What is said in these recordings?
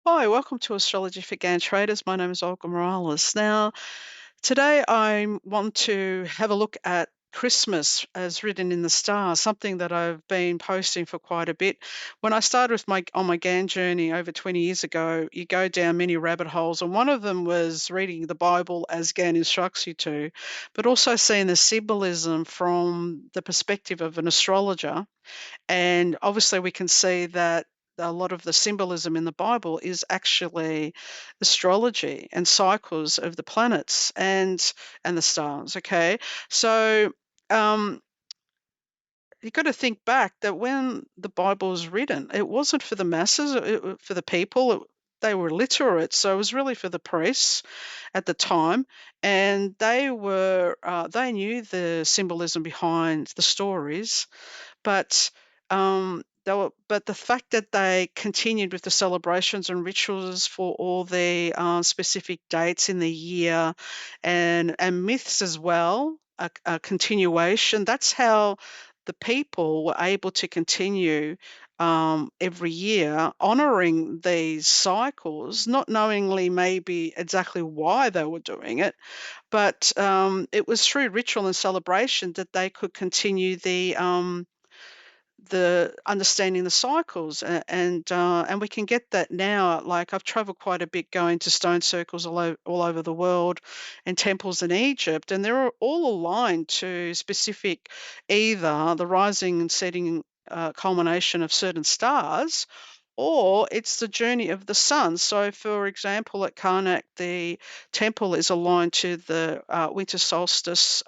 Hi, welcome to Astrology for Gann Traders. My name is Olga Morales. Now, today I want to have a look at Christmas as written in the stars, something that I've been posting for quite a bit. When I started with my Gann journey over 20 years ago, you go down many rabbit holes, and one of them was reading the Bible as Gann instructs you to, but also seeing the symbolism from the perspective of an astrologer. And obviously, we can see that a lot of the symbolism in the Bible is actually astrology and cycles of the planets and the stars. Okay, so um, you've got to think back that when the Bible was written, it wasn't for the masses, for the people. They were literate, so it was really for the priests at the time, and they knew the symbolism behind the stories, but but the fact that they continued with the celebrations and rituals for all the specific dates in the year, and myths as well, a continuation. That's how the people were able to continue every year honoring these cycles, not knowingly maybe exactly why they were doing it, but it was through ritual and celebration that they could continue the understanding the cycles, and we can get that now. Like, I've traveled quite a bit going to stone circles all over the world and temples in Egypt, and they're all aligned to specific, either the rising and setting culmination of certain stars, or it's the journey of the sun. So, for example, at Karnak, the temple is aligned to the winter solstice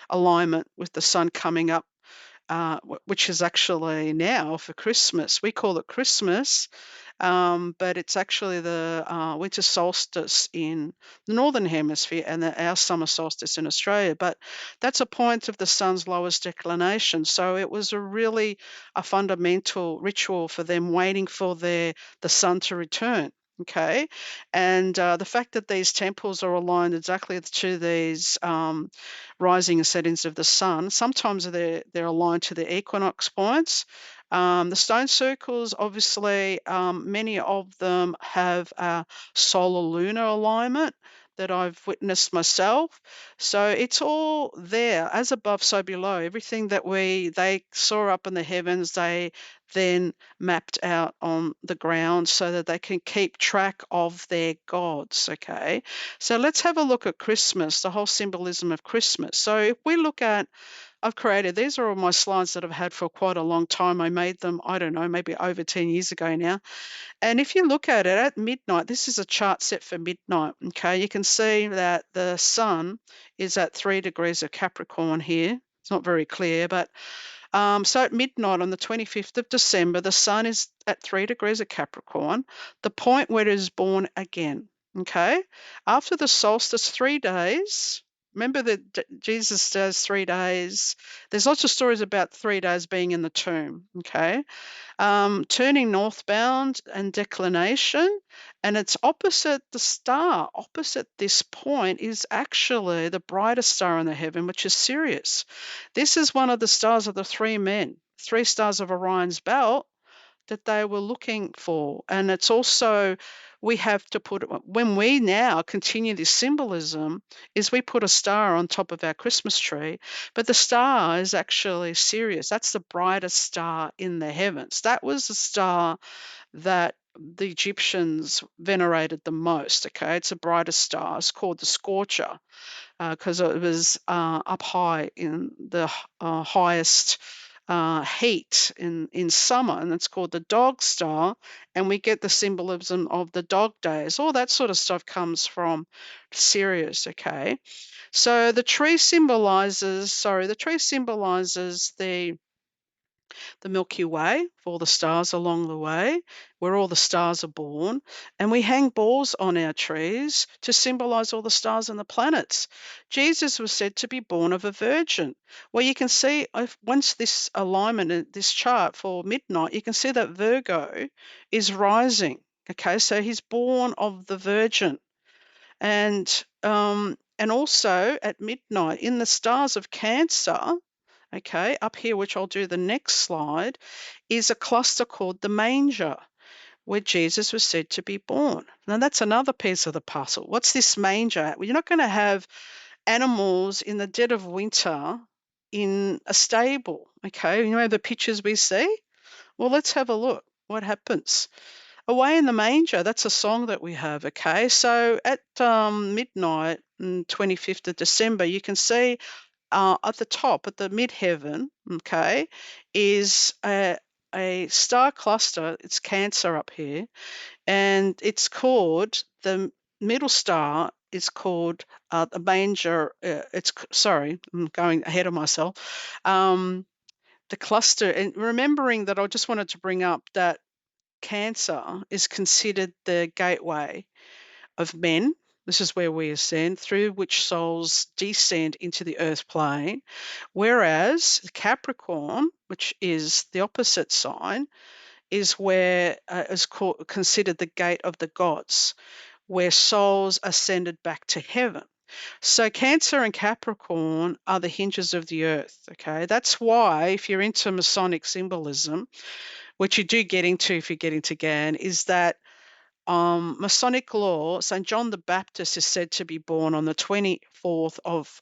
alignment with the sun coming up, which is actually now for Christmas. We call it Christmas, but it's actually the winter solstice in the northern hemisphere and our summer solstice in Australia. But that's a point of the sun's lowest declination. So it was a fundamental ritual for them, waiting for the sun to return. Okay, and the fact that these temples are aligned exactly to these rising and settings of the sun, sometimes they're aligned to the equinox points. The stone circles, obviously, many of them have a solar lunar alignment that I've witnessed myself. So it's all there, as above, so below. Everything that they saw up in the heavens, they then mapped out on the ground so that they can keep track of their gods. Okay. So let's have a look at Christmas, the whole symbolism of Christmas. So if we look at I've created these are all my slides that I've had for quite a long time. I made them, I don't know, maybe over 10 years ago now. And if you look at it at midnight, this is a chart set for midnight. Okay, you can see that the sun is at 3 degrees of Capricorn here. It's not very clear, but so at midnight on the 25th of December, the sun is at 3 degrees of Capricorn, the point where it is born again. Okay, after the solstice, 3 days. Remember that Jesus does 3 days. There's lots of stories about 3 days being in the tomb. Okay, turning northbound and declination, and it's opposite the star. Opposite this point is actually the brightest star in the heaven, which is Sirius. This is one of the stars of the three men, three stars of Orion's belt that they were looking for. And it's also, we have to put, when we now continue this symbolism, is we put a star on top of our Christmas tree, but the star is actually Sirius. That's the brightest star in the heavens. That was the star that the Egyptians venerated the most. Okay, it's the brightest star. It's called the Scorcher because it was up high in the highest heat in summer, and it's called the dog star, and we get the symbolism of the dog days. All that sort of stuff comes from Sirius. Okay, so the tree symbolizes the Milky Way, for all the stars along the way, where all the stars are born. And we hang balls on our trees to symbolize all the stars and the planets. Jesus was said to be born of a virgin. Well, you can see once this alignment, this chart for midnight, you can see that Virgo is rising. Okay, so he's born of the Virgin. And also at midnight in the stars of Cancer, okay, up here, which I'll do the next slide, is a cluster called the manger. where Jesus was said to be born. Now, that's another piece of the puzzle. What's this manger? Well, you're not going to have animals in the dead of winter in a stable, okay? You know the pictures we see? Well, let's have a look. What happens? Away in the Manger, that's a song that we have, okay? So at midnight, 25th of December, you can see at the top, at the midheaven, okay, is a star cluster. It's Cancer up here, and it's called the middle star is called the Manger. Sorry, I'm going ahead of myself. The cluster, and remembering that, I just wanted to bring up that Cancer is considered the gateway of men. This is where we ascend, through which souls descend into the earth plane. Whereas Capricorn, which is the opposite sign, is where considered the gate of the gods, where souls ascended back to heaven. So Cancer and Capricorn are the hinges of the earth. Okay, that's why if you're into Masonic symbolism, which you do get into if you get into Gann, is that Masonic law, St. John the Baptist is said to be born on the 24th of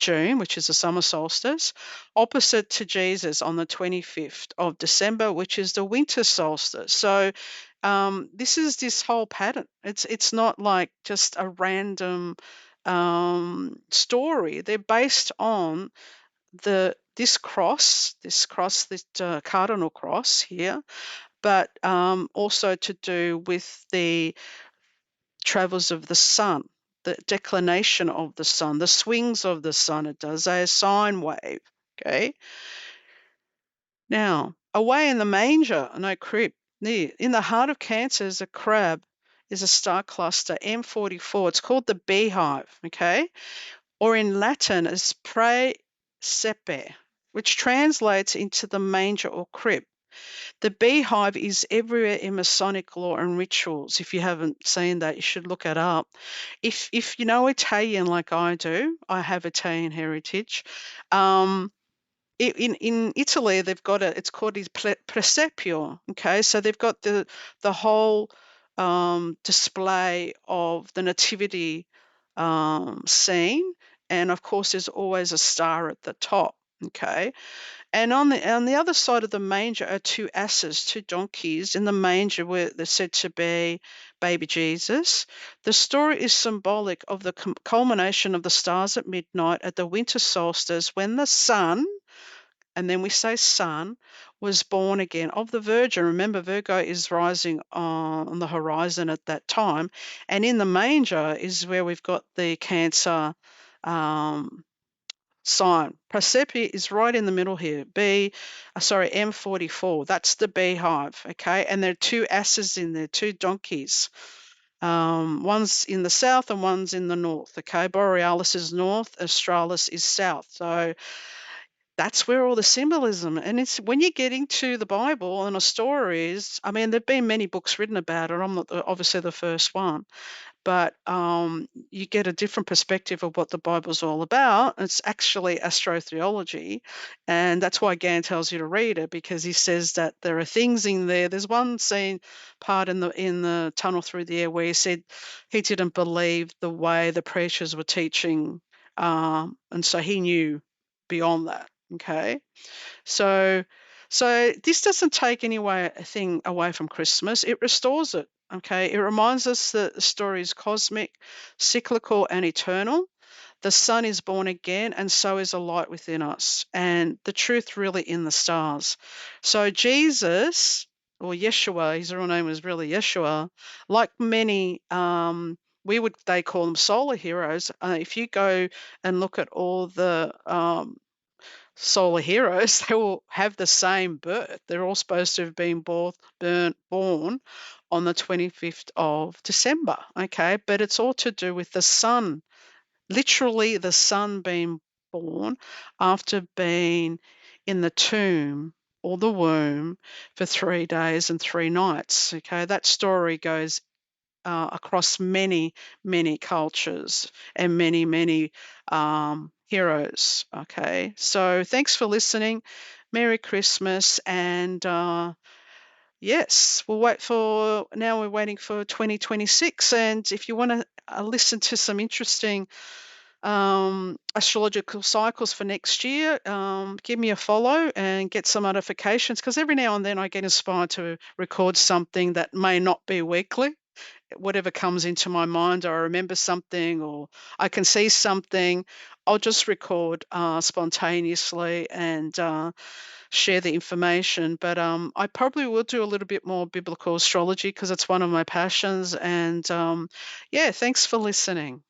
June, which is the summer solstice, opposite to Jesus on the 25th of December, which is the winter solstice. So this is this whole pattern. It's not like just a random story. They're based on this cardinal cross here, but also to do with the travels of the sun, the declination of the sun, the swings of the sun. It does a sine wave. Okay. Now, away in the manger, no crib, near in the heart of Cancer is a crab, is a star cluster M44. It's called the beehive. Okay. Or in Latin is praesepe, which translates into the manger or crib. The beehive is everywhere in Masonic law and rituals. If you haven't seen that, you should look it up. If you know Italian like I do, I have Italian heritage. Um, in Italy, they've got it's called il presepio. Okay, so they've got the whole display of the nativity scene, and of course, there's always a star at the top. Okay, and on the other side of the manger are two asses, two donkeys in the manger where they're said to be baby Jesus. The story is symbolic of the culmination of the stars at midnight at the winter solstice when the sun, and then we say sun, was born again of the Virgin. Remember, Virgo is rising on the horizon at that time. And in the manger is where we've got the Cancer um, sign. Prasepe is right in the middle here. M44. That's the beehive. Okay. And there are two asses in there, two donkeys. One's in the south and one's in the north. Okay. Borealis is north, Australis is south. So that's where all the symbolism, and it's when you get into the Bible and the stories. I mean, there've been many books written about it. I'm not obviously the first one, but you get a different perspective of what the Bible's all about. It's actually astrotheology, and that's why Gann tells you to read it, because he says that there are things in there. There's one scene part in the tunnel through the air where he said he didn't believe the way the preachers were teaching, and so he knew beyond that. Okay, so this doesn't take anything away from Christmas. It restores it. Okay, it reminds us that the story is cosmic, cyclical, and eternal. The sun is born again, and so is a light within us, and the truth really in the stars. So Jesus, or Yeshua, his real name was really Yeshua, like many they call them solar heroes. If you go and look at all the solar heroes, they all have the same birth. They're all supposed to have been born on the 25th of December, okay? But it's all to do with the sun, literally the sun being born after being in the tomb or the womb for 3 days and 3 nights, okay? That story goes across many, many cultures and many, many heroes. Okay, so thanks for listening. Merry Christmas, and Yes, now we're waiting for 2026. And if you want to listen to some interesting astrological cycles for next year, give me a follow and get some notifications because every now and then I get inspired to record something that may not be weekly. Whatever comes into my mind, or I remember something, or I can see something, I'll just record spontaneously and share the information. But I probably will do a little bit more biblical astrology because it's one of my passions. And yeah, thanks for listening.